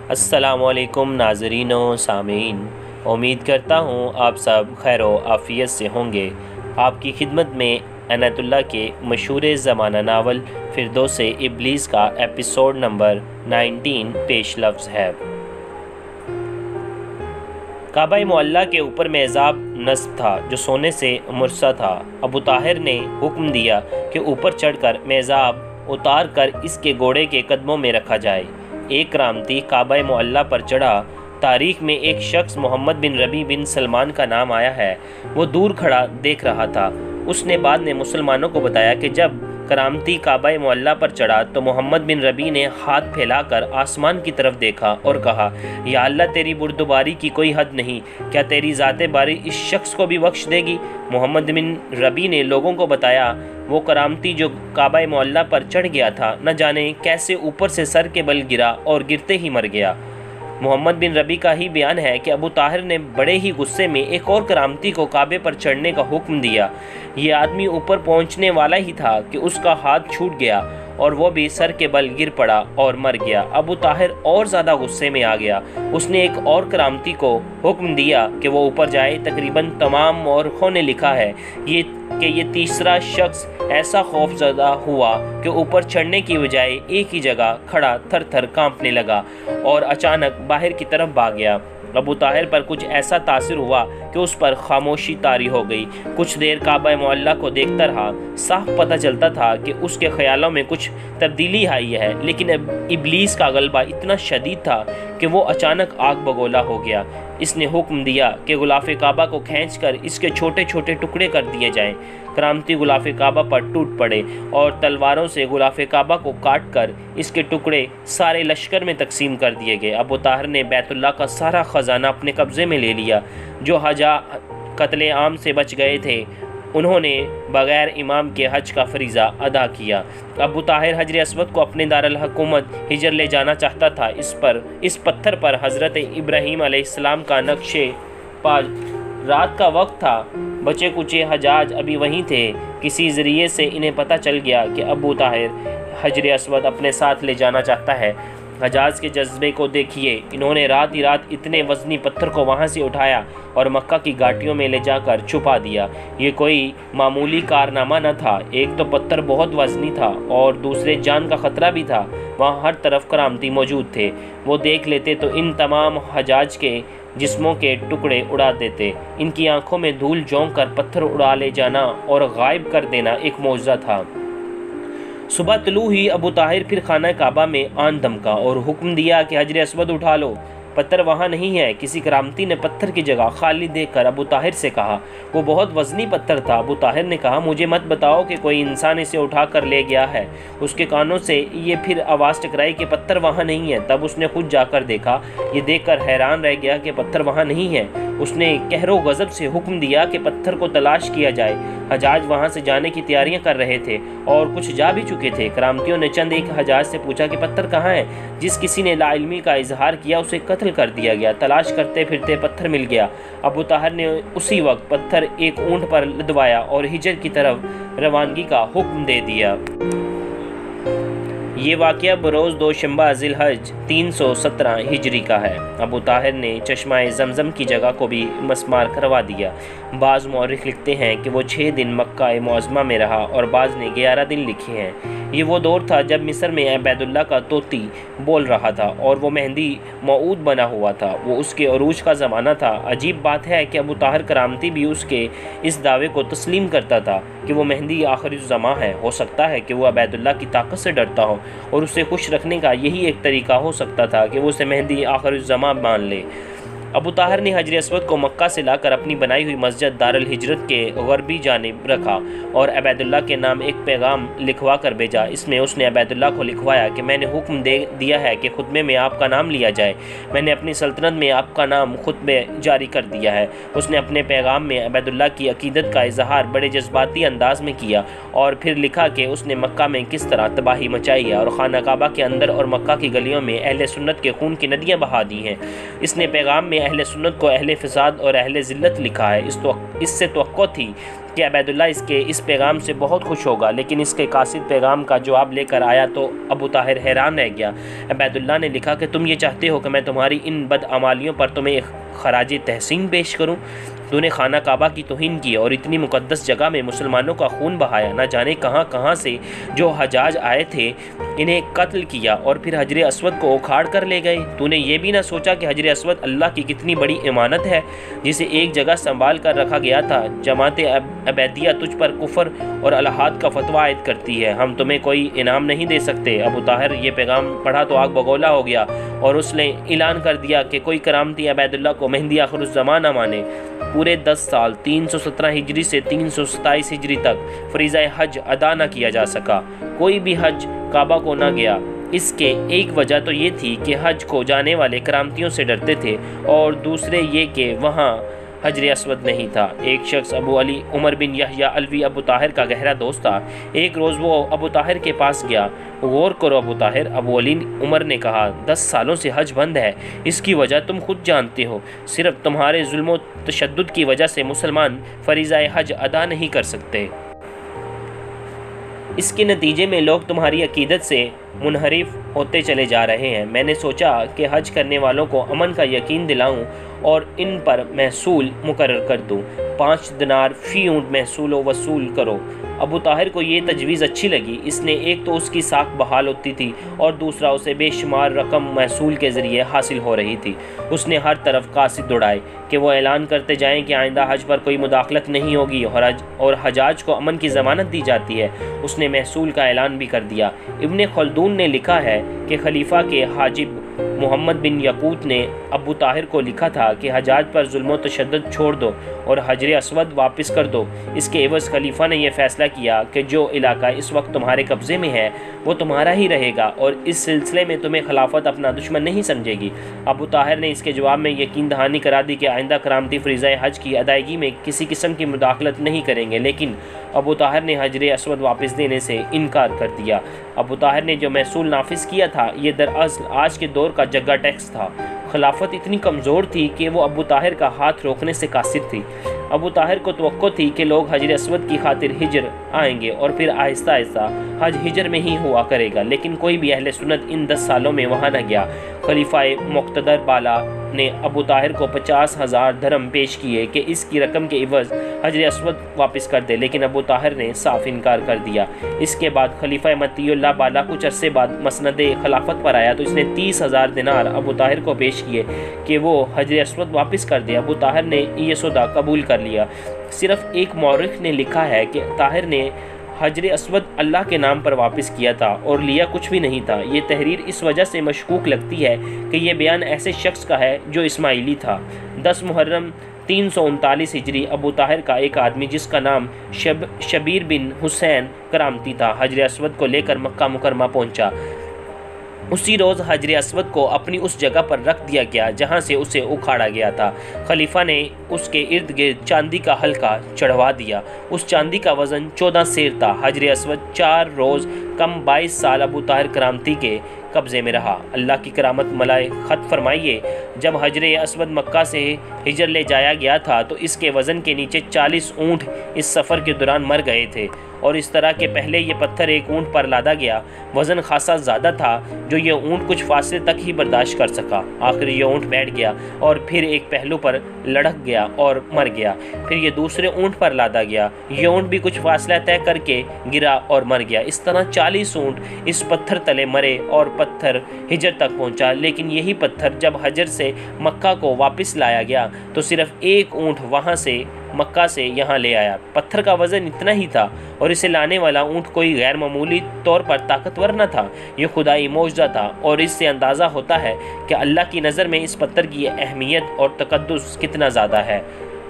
السلام علیکم ناظرین و سامعین، امید کرتا ہوں آپ سب خیر و عافیت سے ہوں گے۔ آپ کی خدمت میں عنایت اللہ کے مشہور زمانہ ناول فردوس ابلیس کا ایپیسوڈ نمبر 19 پیش لفظ ہے۔ کعبہ معلیٰ کے اوپر میزاب نصب تھا جو سونے سے مرصع تھا۔ ابو طاہر نے حکم دیا کہ اوپر چڑھ کر میزاب اتار کر اس کے گھوڑے کے قدموں میں رکھا جائے۔ ایک کرامتی کعبہ معلیٰ پر چڑھا۔ تاریخ میں ایک شخص محمد بن ربیع بن سلمان کا نام آیا ہے۔ وہ دور کھڑا دیکھ رہا تھا۔ اس نے بعد میں مسلمانوں کو بتایا کہ جب کرامتی کعبہ معلیٰ پر چڑھا تو محمد بن ربیع نے ہاتھ پھیلا کر آسمان کی طرف دیکھا اور کہا، یا اللہ تیری بردباری کی کوئی حد نہیں، کیا تیری ذات باری اس شخص کو بھی بخش دے گی؟ محمد بن ربیع نے لوگوں کو بتایا، وہ کرامتی جو کعبہ معلیٰ پر چڑھ گیا تھا نہ جانے کیسے اوپر سے سر کے بل گرا اور گرتے ہی مر گیا۔ محمد بن ربیع کا ہی بیان ہے کہ ابو طاہر نے بڑے ہی غصے میں ایک اور کرامتی کو کعبے پر چڑھنے کا حکم دیا۔ یہ آدمی اوپر پہنچنے والا ہی تھا کہ اس کا ہاتھ چھوٹ گیا اور وہ بھی سر کے بل گر پڑا اور مر گیا۔ ابو طاہر اور زیادہ غصے میں آ گیا۔ اس نے ایک اور کرامتی کو حکم دیا کہ وہ اوپر جائے۔ تقریباً تمام مورخوں نے لکھا ہے کہ یہ تیسرا شخص ایسا خوف زدہ ہوا کہ اوپر چڑھنے کی بجائے ایک ہی جگہ کھڑا تھر تھر کانپنے لگا اور اچانک باہر کی طرف بھاگ گیا۔ ابو طاہر پر کچھ ایسا تاثر ہوا کہ اس پر خاموشی طاری ہو گئی۔ کچھ دیر کعبہ معلیٰ کو دیکھتا رہا۔ صاف پتہ چلتا تھا کہ اس کے خیالوں میں کچھ تبدیلی آئی ہے، لیکن ابلیس کا غلبہ اتنا شدید تھا کہ وہ اچانک آگ بگولا ہو گیا۔ اس نے حکم دیا کہ غلاف کعبہ کو کھینچ کر اس کے چھوٹے چھوٹے ٹکڑے کر دیے جائیں۔ کرامتی غلاف کعبہ پر ٹوٹ پڑے اور تلواروں سے غلاف کعبہ کو کاٹ کر اس کے ٹکڑے سارے لشکر میں تقسیم کر دیے گئے۔ ابو طاہر نے بیت اللہ کا سارا خزانہ اپنے قبضے میں لے لیا۔ جو حجاج قتل عام سے بچ گئے تھے انہوں نے بغیر امام کے حج کا فریضہ ادا کیا۔ ابو طاہر حجر اسود کو اپنے دارالحکومت ہجر لے جانا چاہتا تھا۔ اس پتھر پر حضرت ابراہیم علیہ السلام کا نقش پا۔ رات کا وقت تھا، بچے کچے حجاج ابھی وہیں تھے۔ کسی ذریعے سے انہیں پتہ چل گیا کہ ابو طاہر حجر اسود اپنے ساتھ لے جانا چاہتا ہے۔ حجاج کے جذبے کو دیکھیے، انہوں نے رات ہی رات اتنے وزنی پتھر کو وہاں سے اٹھایا اور مکہ کی گھاٹیوں میں لے جا کر چھپا دیا۔ یہ کوئی معمولی کارنامہ نہ تھا۔ ایک تو پتھر بہت وزنی تھا اور دوسرے جان کا خطرہ بھی تھا۔ وہاں ہر طرف کرامتی موجود تھے۔ وہ دیکھ لیتے تو ان تمام حجاج کے جسموں کے ٹکڑے اڑا دیتے۔ ان کی آنکھوں میں دھول جھونک کر پتھر اڑا لے جانا اور غائب کر دینا ایک معجزہ تھا۔ صبح طلوع ہی ابو طاہر پھر خانہ کعبہ میں آن دھمکا اور حکم دیا کہ حجر اسود اٹھا لو۔ پتھر وہاں نہیں ہے۔ کسی کرامتی نے پتھر کی جگہ خالی دیکھ کر ابو طاہر سے کہا۔ وہ بہت وزنی پتھر تھا۔ ابو طاہر نے کہا، مجھے مت بتاؤ کہ کوئی انسان اسے اٹھا کر لے گیا ہے۔ اس کے کانوں سے یہ پھر آواز ٹکرائی کہ پتھر وہاں نہیں ہے۔ تب اس نے خود جا کر دیکھا۔ یہ دیکھ کر حیران رہ گیا کہ پتھر وہاں نہیں ہے۔ اس نے قہر و غضب سے حکم دیا کہ پتھر کو تلاش کیا جائے۔ حجاج وہاں سے جانے کی تیاریاں کر رہے تھے اور کچھ جا بھی چکے تھے۔ کرامتیوں نے چند ایک حجاج سے پوچھا کہ پتھر کہاں ہے؟ جس کسی نے لا علمی کا اظہار کیا اسے قتل کر دیا گیا۔ تلاش کرتے پھرتے پتھر مل گیا۔ ابو طاہر نے اسی وقت پتھر ایک اونٹ پر لدوایا اور ہجر کی طرف روانگی کا حکم دے دیا۔ یہ واقعہ بروز دوشنبہ ذی الحج 317 ہجری کا ہے۔ ابو طاہر نے چشمہ زمزم کی جگہ کو بھی مسمار کروا دیا۔ بعض مورخ لکھتے ہیں کہ وہ 6 دن مکہ معظمہ میں رہا اور بعض نے 11 دن لکھے ہیں۔ یہ وہ دور تھا جب مصر میں عبید اللہ کا طوطی بول رہا تھا اور وہ مہدی موعود بنا ہوا تھا۔ وہ اس کے عروج کا زمانہ تھا۔ عجیب بات ہے کہ ابو طاہر کرامتی بھی اس کے اس دعوے کو تسلیم کرتا تھا کہ وہ مہدی آخر الزماں ہے۔ ہو سکتا ہے کہ وہ عبید اللہ کی طاقت سے ڈرتا ہو اور اسے خوش رکھنے کا یہی ایک طریقہ ہو سکتا تھا کہ وہ اسے مہدی آخر الزماں مان لے۔ ابو طاہر نے حجر اسود کو مکہ سے لا کر اپنی بنائی ہوئی مسجد دار الہجرت کے غربی جانب رکھا اور عبید اللہ کے نام ایک پیغام لکھوا کر بھیجا۔ اس میں اس نے عبید اللہ کو لکھوایا کہ میں نے حکم دے دیا ہے کہ خطبے میں آپ کا نام لیا جائے۔ میں نے اپنی سلطنت میں آپ کا نام خطبے جاری کر دیا ہے۔ اس نے اپنے پیغام میں عبید اللہ کی عقیدت کا اظہار بڑے جذباتی انداز میں کیا اور پھر لکھا کہ اس نے مکہ میں کس طرح تباہی مچائی ہے اور خانہ کعبہ کے اندر اور مکہ کی گلیوں میں اہل سنت کے خون کی ندیاں بہا دی ہیں۔ اس نے پیغام میں اہل سنت کو اہل فساد اور اہل ذلت لکھا ہے۔ اس سے توقع تھی کہ عبیداللہ اس پیغام سے بہت خوش ہوگا، لیکن اس کے قاصد پیغام کا جواب لے کر آیا تو ابو طاہر حیران رہ گیا۔ عبیداللہ نے لکھا کہ تم یہ چاہتے ہو کہ میں تمہاری ان بدعمالیوں پر تمہیں خراج تحسین پیش کروں؟ تو نے خانہ کعبہ کی توہین کی اور اتنی مقدس جگہ میں مسلمانوں کا خون بہایا، نہ جانے کہاں کہاں سے جو حجاج آئے تھے انہیں قتل کیا اور پھر حجر اسود کو اکھاڑ کر لے گئے۔ تو نے یہ بھی نہ سوچا کہ حجر اسود اللہ کی کتنی بڑی امانت ہے جسے ایک جگہ سنبھال کر رکھا گیا تھا۔ جماعت عبیدیہ تجھ پر کفر اور الحاد کا فتویٰ عائد کرتی ہے، ہم تمہیں کوئی انعام نہیں دے سکتے۔ ابو طاہر یہ پیغام پڑھا تو آگ بگولا ہو گیا اور اس نے اعلان کر دیا کہ کوئی کرامتی عبیداللہ کو مہدی آخر الزمان نہ مانے۔ پورے 10 سال 317 ہجری سے 327 ہجری تک فریضہ حج ادا نہ کیا جا سکا، کوئی بھی حج کعبہ کو نہ گیا۔ اس کے ایک وجہ تو یہ تھی کہ حج کو جانے والے کرامتیوں سے ڈرتے تھے، اور دوسرے یہ کہ وہاں حجر اسود نہیں تھا۔ ایک شخص ابو علی عمر بن یحییٰ علوی ابو طاہر کا گہرا دوست تھا۔ ایک روز وہ ابو طاہر کے پاس گیا۔ غور کرو ابو طاہر، ابو علی عمر نے کہا، 10 سالوں سے حج بند ہے، اس کی وجہ تم خود جانتے ہو، صرف تمہارے ظلم و تشدد کی وجہ سے مسلمان فریضہ حج ادا نہیں کر سکتے۔ اس کے نتیجے میں لوگ تمہاری عقیدت سے منحرف ہوتے چلے جا رہے ہیں۔ میں نے سوچا کہ حج کرنے والوں کو امن کا یقین دلاؤں اور ان پر محصول مقرر کر دوں۔ 5 دینار فی اونٹ محصول و وصول کرو۔ ابو طاہر کو یہ تجویز اچھی لگی، اس نے ایک تو اس کی ساکھ بحال ہوتی تھی اور دوسرا اسے بے شمار رقم محصول کے ذریعے حاصل ہو رہی تھی۔ اس نے ہر طرف قاصد دوڑائے کہ وہ اعلان کرتے جائیں کہ آئندہ حج پر کوئی مداخلت نہیں ہوگی اور حجاج کو امن کی ضمانت دی جاتی ہے۔ اس نے محصول کا اعلان بھی کر دیا۔ ابن خلدون نے لکھا ہے کہ خلیفہ کے حاجب محمد بن یقوت نے ابو طاہر کو لکھا تھا کہ حجاج پر ظلم و تشدد چھوڑ دو اور حجر اسود واپس کر دو۔ اس کے عوض خلیفہ نے یہ فیصلہ کیا کہ جو علاقہ اس وقت تمہارے قبضے میں ہے وہ تمہارا ہی رہے گا اور اس سلسلے میں تمہیں خلافت اپنا دشمن نہیں سمجھے گی۔ ابو طاہر نے اس کے جواب میں یقین دہانی کرا دی کہ آئندہ کرامتی فریضہ حج کی ادائیگی میں کسی قسم کی مداخلت نہیں کریں گے، لیکن ابو طاہر نے حجر اسود واپس دینے سے انکار کر دیا۔ ابو طاہر نے جو محصول نافذ کیا تھا یہ دراصل آج کے دور کا جگہ ٹیکس تھا۔ خلافت اتنی کمزور تھی کہ وہ ابو طاہر کا ہاتھ روکنے سے قاصر تھی۔ ابو طاہر کو توقع تھی کہ لوگ حجر اسود کی خاطر ہجر آئیں گے اور پھر آہستہ آہستہ حج ہجر میں ہی ہوا کرے گا، لیکن کوئی بھی اہل سنت ان 10 سالوں میں وہاں نہ گیا۔ خلیفہ مقتدر بالا نے ابو طاہر کو 50,000 درہم پیش کیے کہ اس کی رقم کے عوض حجر اسود واپس کر دے، لیکن ابو طاہر نے صاف انکار کر دیا۔ اس کے بعد خلیفہ مطیع اللہ بالا کچھ عرصے بعد مسند خلافت پر آیا تو اس نے 30,000 دینار ابو طاہر کو پیش کیے کہ وہ حجر اسود واپس کر دے۔ ابو طاہر نے یہ سودا قبول کر لیا۔ صرف ایک مورخ نے لکھا ہے کہ طاہر نے حجر اسود اللہ کے نام پر واپس کیا تھا اور لیا کچھ بھی نہیں تھا۔ یہ تحریر اس وجہ سے مشکوک لگتی ہے کہ یہ بیان ایسے شخص کا ہے جو اسماعیلی تھا۔ 10 محرم 339 ہجری ابو طاہر کا ایک آدمی جس کا نام شبیر بن حسین کرامتی تھا حجر اسود کو لے کر مکہ مکرمہ پہنچا۔ اسی روز حجر اسود کو اپنی اس جگہ پر رکھ دیا گیا جہاں سے اسے اکھاڑا گیا تھا۔ خلیفہ نے اس کے ارد گرد چاندی کا حلقہ چڑھوا دیا۔ اس چاندی کا وزن 14 سیر تھا۔ حجر اسود 4 روز کم 22 سال ابو طاہر کرامتی کے قبضے میں رہا۔ اللہ کی کرامت ملائے خط فرمائیے، جب حجر اسود مکہ سے ہجر لے جایا گیا تھا تو اس کے وزن کے نیچے 40 اونٹ اس سفر کے دوران مر گئے تھے، اور اس طرح کہ پہلے یہ پتھر ایک اونٹ پر لادا گیا۔ وزن خاصا زیادہ تھا جو یہ اونٹ کچھ فاصلے تک ہی برداشت کر سکا۔ آخر یہ اونٹ بیٹھ گیا اور پھر ایک پہلو پر لڑک گیا اور مر گیا۔ پھر یہ دوسرے اونٹ پر لادا گیا، یہ اونٹ بھی کچھ فاصلہ طے کر کے گرا اور مر گیا۔ اس طرح 40 اونٹ اس پتھر تلے مرے اور پتھر حجر تک پہنچا، لیکن یہی پتھر جب حجر سے مکہ کو واپس لایا گیا تو صرف ایک اونٹ وہاں سے مکہ سے یہاں لے آیا۔ پتھر کا وزن اتنا ہی تھا اور اسے لانے والا اونٹ کوئی غیر معمولی طور پر طاقتور نہ تھا۔ یہ خدائی معجزہ تھا اور اس سے اندازہ ہوتا ہے کہ اللہ کی نظر میں اس پتھر کی اہمیت اور تقدس کتنا زیادہ ہے۔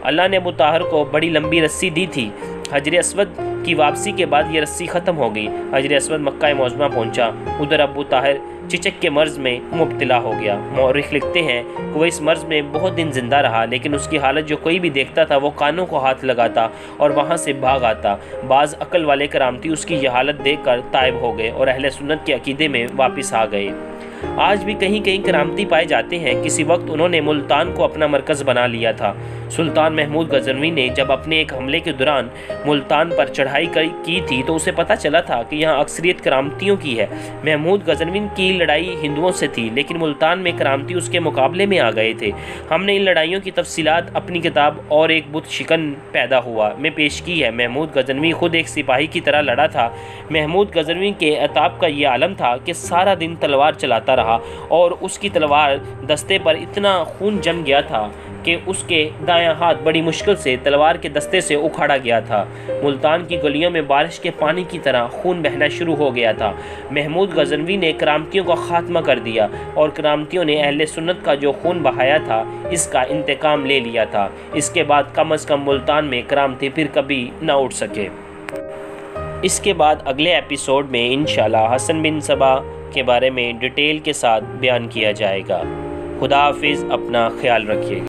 اللہ نے ابو طاہر کو بڑی لمبی رسی دی تھی۔ حجر اسود کی واپسی کے بعد یہ رسی ختم ہو گئی۔ حجر اسود مکہ معظمہ پہنچا، ادھر ابو طاہر چچک کے مرض میں مبتلا ہو گیا۔ مورخ لکھتے ہیں کہ وہ اس مرض میں بہت دن زندہ رہا، لیکن اس کی حالت جو کوئی بھی دیکھتا تھا وہ کانوں کو ہاتھ لگاتا اور وہاں سے بھاگ آتا۔ بعض عقل والے کرامتی اس کی یہ حالت دیکھ کر تائب ہو گئے اور اہل سنت کے عقیدے میں واپس آ گئے۔ آج بھی کہیں کہیں کرامتی پائے جاتے ہیں۔ کسی وقت انہوں نے ملتان کو اپنا مرکز بنا لیا تھا۔ سلطان محمود غزنوی نے جب اپنے ایک حملے کے دوران ملتان پر چڑھائی کی تھی تو اسے پتہ چلا تھا کہ یہاں اکثریت کرامتیوں کی ہے۔ محمود غزنوی کی لڑائی ہندوؤں سے تھی، لیکن ملتان میں کرامتی اس کے مقابلے میں آ گئے تھے۔ ہم نے ان لڑائیوں کی تفصیلات اپنی کتاب اور ایک بت شکن پیدا ہوا میں پیش کی ہے۔ محمود غزنوی خود ایک سپاہی کی طرح لڑا تھا۔ محمود غزنوی کے عتاب کا یہ عالم تھا کہ سارا دن تلوار چلاتا رہا اور اس کی تلوار دستے پر اتنا خون جم گیا تھا کہ اس کے دایاں ہاتھ بڑی مشکل سے تلوار کے دستے سے اکھاڑا گیا تھا۔ ملتان کی گلیوں میں بارش کے پانی کی طرح خون بہنا شروع ہو گیا تھا۔ محمود غزنوی نے کرامتیوں کا خاتمہ کر دیا اور کرامتیوں نے اہل سنت کا جو خون بہایا تھا اس کا انتقام لے لیا تھا۔ اس کے بعد کم از کم ملتان میں کرامتی پھر کبھی نہ اٹھ سکے۔ اس کے بعد اگلے ایپیسوڈ میں انشاءاللہ حسن بن صبا کے بارے میں ڈیٹیل کے ساتھ بیان کیا جائے گا۔ خدا حافظ، اپنا خیال رکھیے گا۔